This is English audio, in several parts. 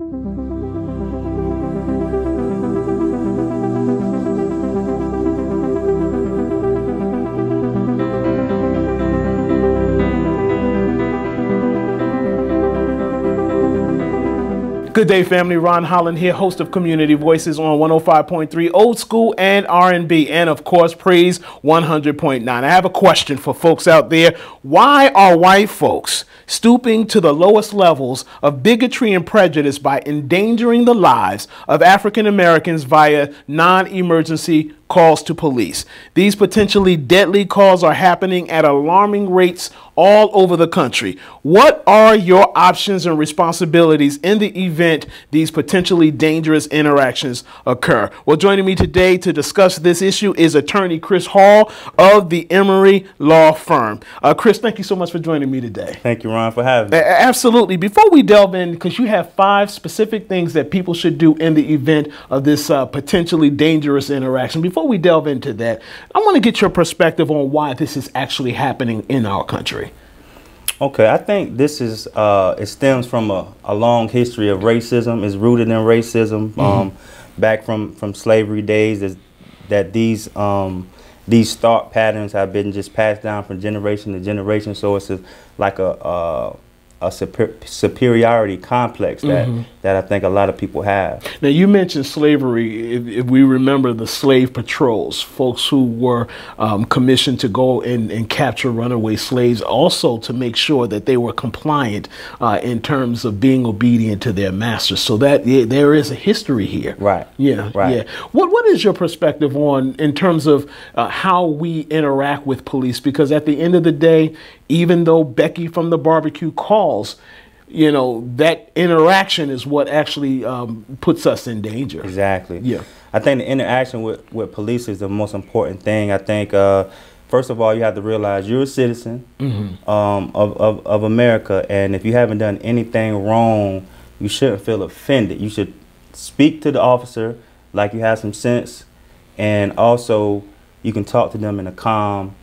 Good day, family. Ron Holland here, host of Community Voices on 105.3 Old School and R&B, and of course, Praise 100.9. I have a question for folks out there. Why are white folks stooping to the lowest levels of bigotry and prejudice by endangering the lives of African Americans via non-emergency calls to police? These potentially deadly calls are happening at alarming rates all over the country. What are your options and responsibilities in the event these potentially dangerous interactions occur? Well, joining me today to discuss this issue is attorney Chris Hall of the Emory Law Firm. Chris, thank you so much for joining me today. Thank you, Ron, for having me. Absolutely. Before we delve in, because you have 5 specific things that people should do in the event of this potentially dangerous interaction, before we delve into that, I want to get your perspective on why this is actually happening in our country. Okay, I think this is, it stems from a long history of racism. It's rooted in racism, back from slavery days, that these thought patterns have been just passed down from generation to generation. So it's like a superiority complex that I think a lot of people have. Now, you mentioned slavery. If we remember the slave patrols, folks who were commissioned to go and capture runaway slaves, also to make sure that they were compliant in terms of being obedient to their masters. So that there is a history here. Right. Yeah. Right. Yeah. What is your perspective on in terms of how we interact with police? Because at the end of the day, even though Becky from the barbecue calls, you know, that interaction is what actually puts us in danger. Exactly. Yeah. I think the interaction with police is the most important thing. I think, first of all, you have to realize you're a citizen of America, and if you haven't done anything wrong, you shouldn't feel offended. You should speak to the officer like you have some sense, and also you can talk to them in a calm,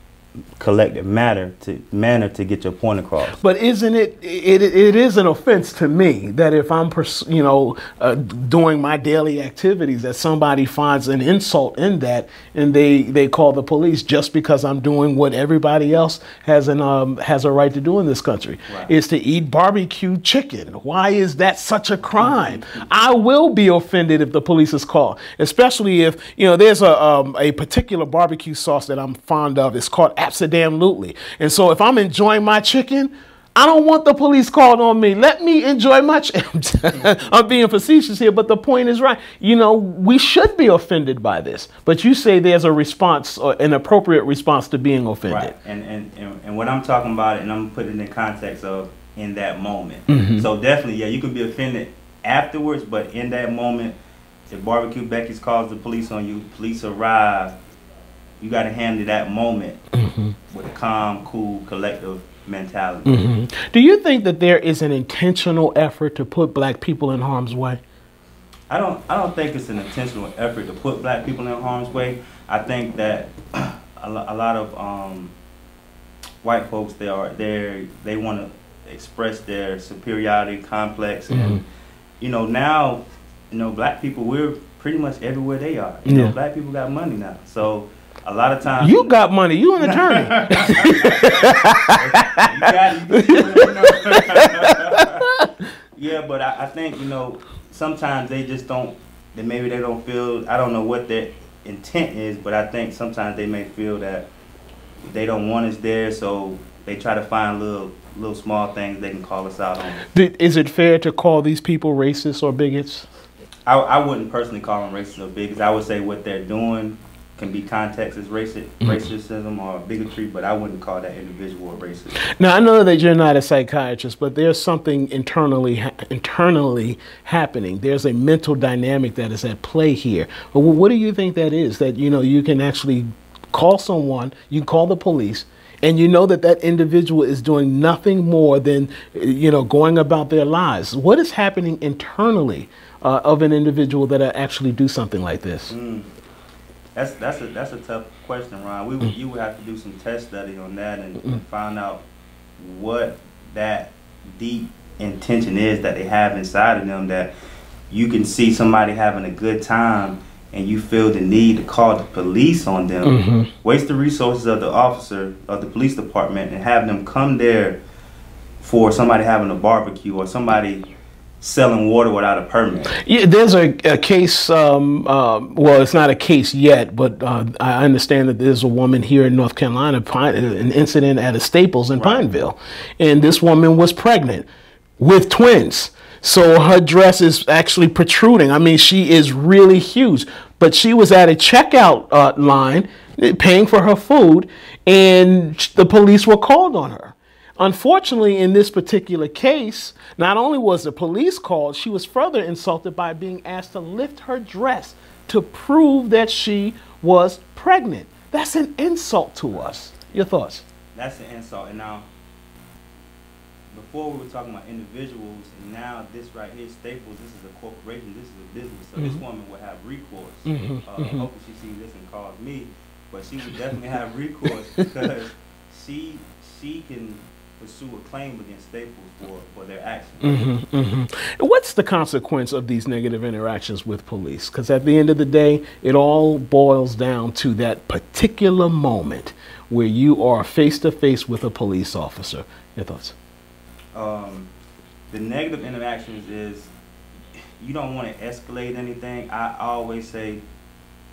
collective manner to get your point across. But isn't it is an offense to me that if I'm doing my daily activities, that somebody finds an insult in that and they call the police just because I'm doing what everybody else has a right to do in this country. Right. Is to eat barbecue chicken. Why is that such a crime? I will be offended if the police is called, especially if, you know, there's a particular barbecue sauce that I'm fond of. It's called Absolutely. And so if I'm enjoying my chicken, I don't want the police called on me. Let me enjoy my chicken. I'm being facetious here, but the point is right. You know, we should be offended by this. But you say there's a response, or an appropriate response to being offended. Right. And what I'm talking about, and I'm putting it in context of in that moment. So definitely, yeah, you can be offended afterwards, but in that moment, if Barbecue Becky's calls the police on you, police arrive, you got to handle that moment with a calm, cool, collective mentality. Do you think that there is an intentional effort to put black people in harm's way? I don't think it's an intentional effort to put black people in harm's way. I think that a lot of white folks, they want to express their superiority complex, and you know, now, you know, black people, we're pretty much everywhere they are. You know, black people got money now, so a lot of times you got money. You an attorney. Yeah, but I think, you know, sometimes they just don't. Maybe they don't feel. I don't know what their intent is, but I think sometimes they may feel that they don't want us there, so they try to find little small things they can call us out on. Is it fair to call these people racist or bigots? I wouldn't personally call them racist or bigots. I would say what they're doing can be context as racism or bigotry, but I wouldn't call that individual racist. Now, I know that you're not a psychiatrist, but there's something internally happening. There's a mental dynamic that is at play here. What do you think that is? That, you know, you can actually call someone, you can call the police, and you know that that individual is doing nothing more than, you know, going about their lives. What is happening internally of an individual that actually do something like this? That's a tough question, Ron. You would have to do some test study on that and find out what that deep intention is that they have inside of them, that you can see somebody having a good time and you feel the need to call the police on them, waste the resources of the officer of the police department and have them come there for somebody having a barbecue or somebody selling water without a permit. Yeah, there's a case, well, it's not a case yet, but I understand that there's a woman here in North Carolina, an incident at a Staples in Pineville, and this woman was pregnant with twins. So her dress is actually protruding. I mean, she is really huge, but she was at a checkout line paying for her food, and the police were called on her. Unfortunately, in this particular case, not only was the police called, she was further insulted by being asked to lift her dress to prove that she was pregnant. That's an insult to us. Your thoughts? That's an insult. And now, before we were talking about individuals, and now this right here, Staples, this is a corporation, this is a business, so this woman would have recourse. Hopefully she sees this and calls me, but she would definitely have recourse because she can pursue a claim against Staples for their actions. What's the consequence of these negative interactions with police? Because at the end of the day, it all boils down to that particular moment where you are face to face with a police officer. Your thoughts? The negative interactions is you don't want to escalate anything. I always say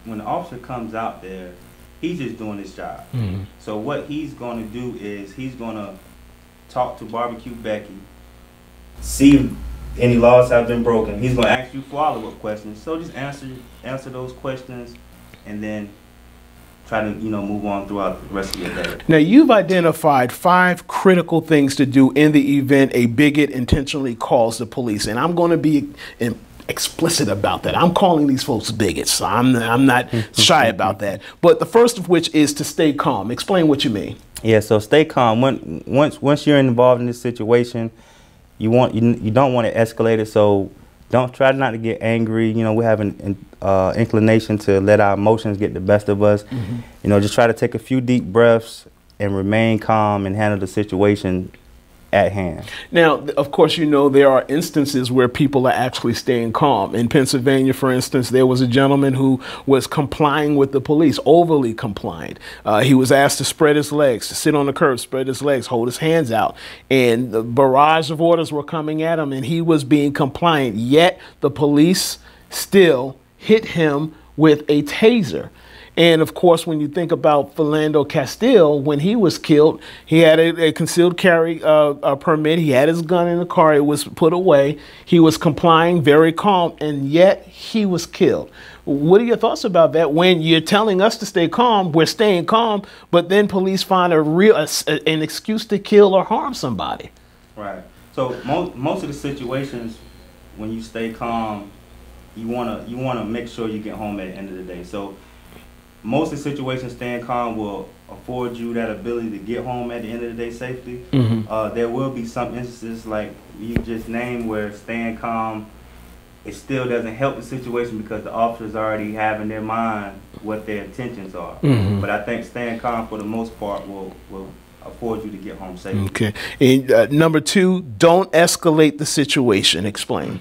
when the officer comes out there, he's just doing his job. So what he's going to do is he's going to talk to BBQ Becky, see if any laws have been broken. He's going to ask you follow-up questions. So just answer those questions and then try to, move on throughout the rest of your day. Now, you've identified 5 critical things to do in the event a bigot intentionally calls the police. And I'm going to be explicit about that. I'm calling these folks bigots. So I'm not shy about that. But the first of which is to stay calm. Explain what you mean. Yeah, so stay calm. Once you're involved in this situation, you don't want to escalate it. So don't try not to get angry. We have an inclination to let our emotions get the best of us. Just try to take a few deep breaths and remain calm and handle the situation at hand. Now, of course, there are instances where people are actually staying calm. In Pennsylvania, for instance, there was a gentleman who was complying with the police, overly compliant. He was asked to spread his legs, to sit on the curb, spread his legs, hold his hands out. And the barrage of orders were coming at him, and he was being compliant. Yet the police still hit him with a taser. And of course, when you think about Philando Castile, when he was killed, he had a concealed carry permit. He had his gun in the car. It was put away. He was complying, very calm, and yet he was killed. What are your thoughts about that? When you're telling us to stay calm, we're staying calm, but then police find an excuse to kill or harm somebody. Right. So most of the situations, when you stay calm, you wanna make sure you get home at the end of the day. So most of the situations, staying calm will afford you that ability to get home at the end of the day safely. There will be some instances like you just named where staying calm, it still doesn't help the situation because the officers already have in their mind what their intentions are. But I think staying calm for the most part will afford you to get home safely. Okay. And number 2, don't escalate the situation. Explain.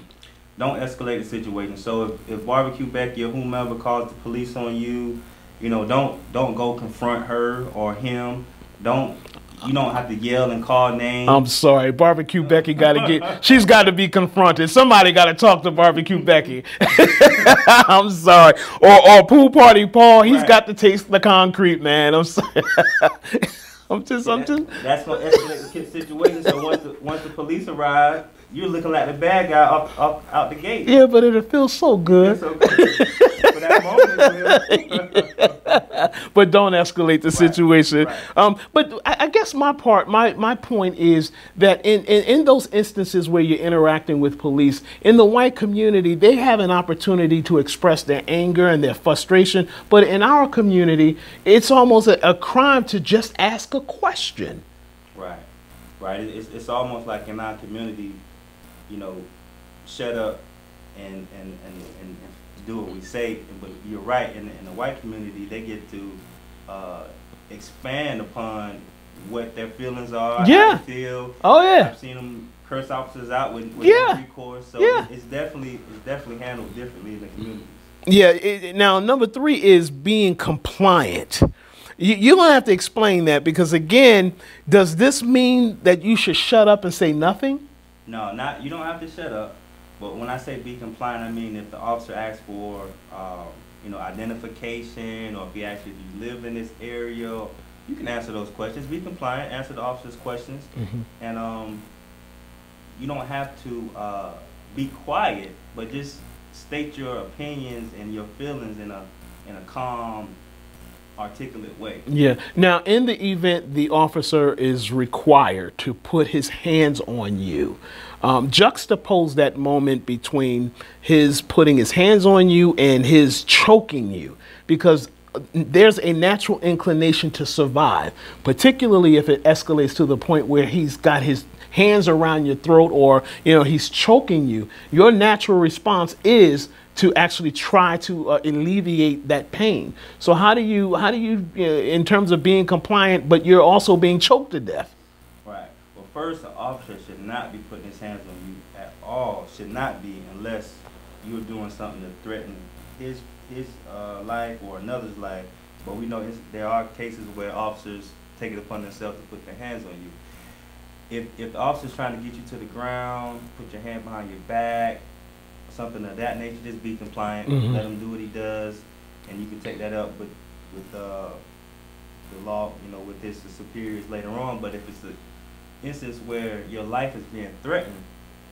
Don't escalate the situation. So if BBQ Becky or whomever calls the police on you, don't go confront her or him. You don't have to yell and call names. I'm sorry, BBQ Becky she's got to be confronted. Somebody got to talk to BBQ Becky. I'm sorry. Or Pool Party Paul, he's got to taste the concrete, man. I'm sorry. That's going to escalate the situation. So once the police arrive, you're looking like the bad guy out the gate. Yeah, but it'll feel so good. For that moment, but don't escalate the situation. But I guess my point is that in those instances where you're interacting with police, in the white community, they have an opportunity to express their anger and their frustration. But in our community, it's almost a crime to just ask a question. Right. It's almost like in our community, shut up and do what we say. But you're right, in the white community, they get to expand upon what their feelings are, Yeah. how they feel. Oh yeah. I've seen them curse officers out with Yeah. no recourse. So Yeah. it's definitely handled differently in the community. Yeah. Now, number 3 is being compliant. You're going to have to explain that because, again, does this mean that you should shut up and say nothing? No, not you don't have to shut up. But when I say be compliant, I mean if the officer asks for, identification, or if he asks you, do you live in this area, you can answer those questions. Be compliant, answer the officer's questions, and you don't have to be quiet, but just state your opinions and your feelings in a calm, articulate way. Yeah. Now, in the event the officer is required to put his hands on you, juxtapose that moment between his putting his hands on you and his choking you, because there's a natural inclination to survive, particularly if it escalates to the point where he's got his hands around your throat, or he's choking you. Your natural response is to actually try to alleviate that pain. So how do you in terms of being compliant, but you're also being choked to death? Right. Well, first, the officer should not be putting his hands on you at all. Should not be, unless you're doing something to threaten his life or another's life. But we know there are cases where officers take it upon themselves to put their hands on you. If the officer's trying to get you to the ground, put your hand behind your back, something of that nature, just be compliant. Let him do what he does, and you can take that up with the law, with his superiors later on. But if it's an instance where your life is being threatened,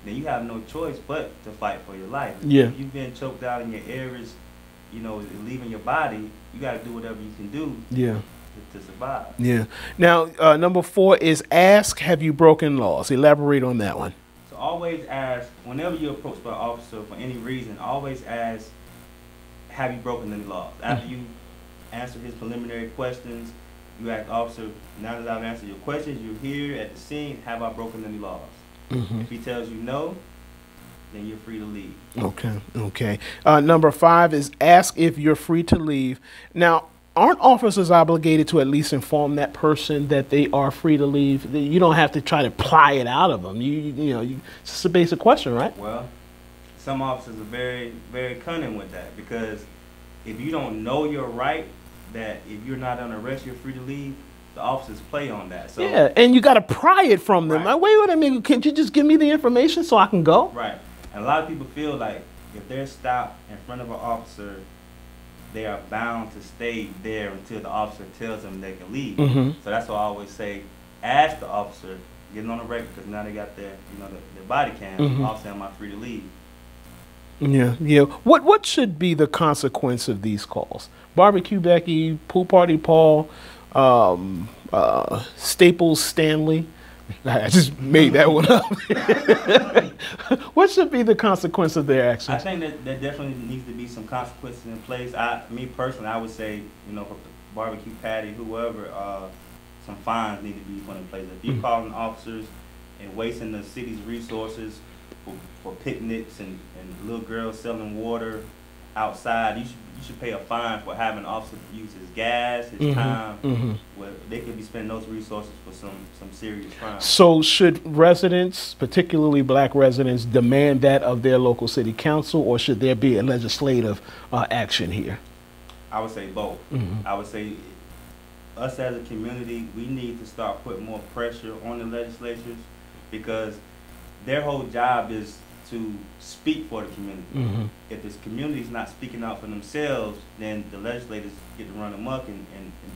then you have no choice but to fight for your life. Yeah. If you've been choked out in your areas, leaving your body, you got to do whatever you can do. Yeah. To survive. Yeah. Now, number 4 is ask, have you broken laws? Elaborate on that one. So always ask, whenever you're approached by an officer for any reason, always ask, have you broken any laws? After you answer his preliminary questions, you ask the officer, now that I've answered your questions, you're here at the scene, have I broken any laws? If he tells you no, then you're free to leave. Okay. Number 5 is ask if you're free to leave. Now, aren't officers obligated to at least inform that person that they are free to leave? You don't have to try to pry it out of them. It's just a basic question, right? Well, some officers are very, very cunning with that, because if you don't know your right, that if you're not under arrest, you're free to leave, the officers play on that. So yeah, and you got to pry it from them. Right. Like, wait a minute, can't you just give me the information so I can go? Right. And a lot of people feel like if they're stopped in front of an officer, they are bound to stay there until the officer tells them they can leave. So that's why I always say, ask the officer, get it on the record, because now they got their body cam. Officer, am I free to leave? Yeah. What should be the consequence of these calls? BBQ Becky, Pool Party Paul, Staples Stanley. I just made that one up. What should be the consequence of their actions? I think that there definitely needs to be some consequences in place. Me personally, I would say, for barbecue patty, whoever, some fines need to be put in place. If you're calling officers and wasting the city's resources for picnics and little girls selling water outside, you should pay a fine for having an officer use his gas, his time, where they could be spending those resources for some serious crime. So should residents, particularly black residents, demand that of their local city council, or should there be a legislative action here? I would say both. I would say us as a community, we need to start putting more pressure on the legislatures, because their whole job is to speak for the community. If this community is not speaking out for themselves, then the legislators get to run amok and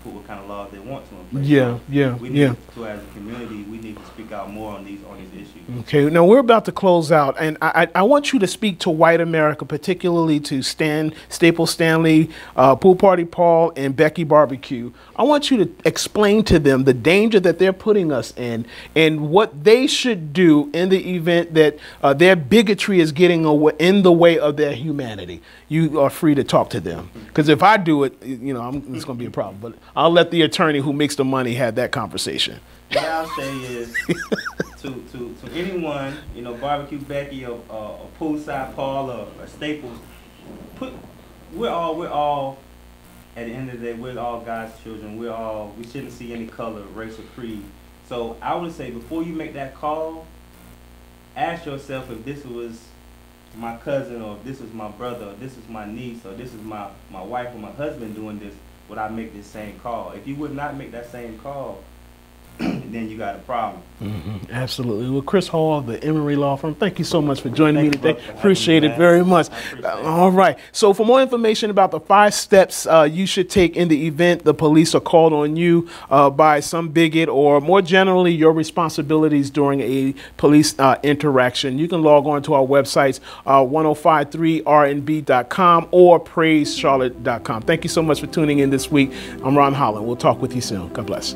put what kind of laws they want to in place. We need to, as a community, we need to speak out more on these issues. Okay, now we're about to close out, and I want you to speak to white America, particularly to Staples Stanley, Pool Party Paul, and Becky Barbecue. I want you to explain to them the danger that they're putting us in, and what they should do in the event that their bigotry is getting in the way of their humanity. You are free to talk to them, because if I do it, it's going to be a problem. But I'll let the attorney who makes the money have that conversation. What I'll say is to anyone, Barbecue Becky or Poolside Paul or Staples, we're all at the end of the day, we're all God's children. We shouldn't see any color, race, or creed. So I would say before you make that call, ask yourself if this was my cousin, or if this is my brother, or this is my niece, or this is my wife or my husband doing this, would I make this same call? If you would not make that same call, then you got a problem. Absolutely. Well, Chris Hall, the Emory Law Firm, thank you so much for joining me today. Appreciate it very much. All right. So for more information about the 5 steps you should take in the event the police are called on you by some bigot, or more generally, your responsibilities during a police interaction, you can log on to our websites, 1053rnb.com or praisecharlotte.com. Thank you so much for tuning in this week. I'm Ron Holland. We'll talk with you soon. God bless.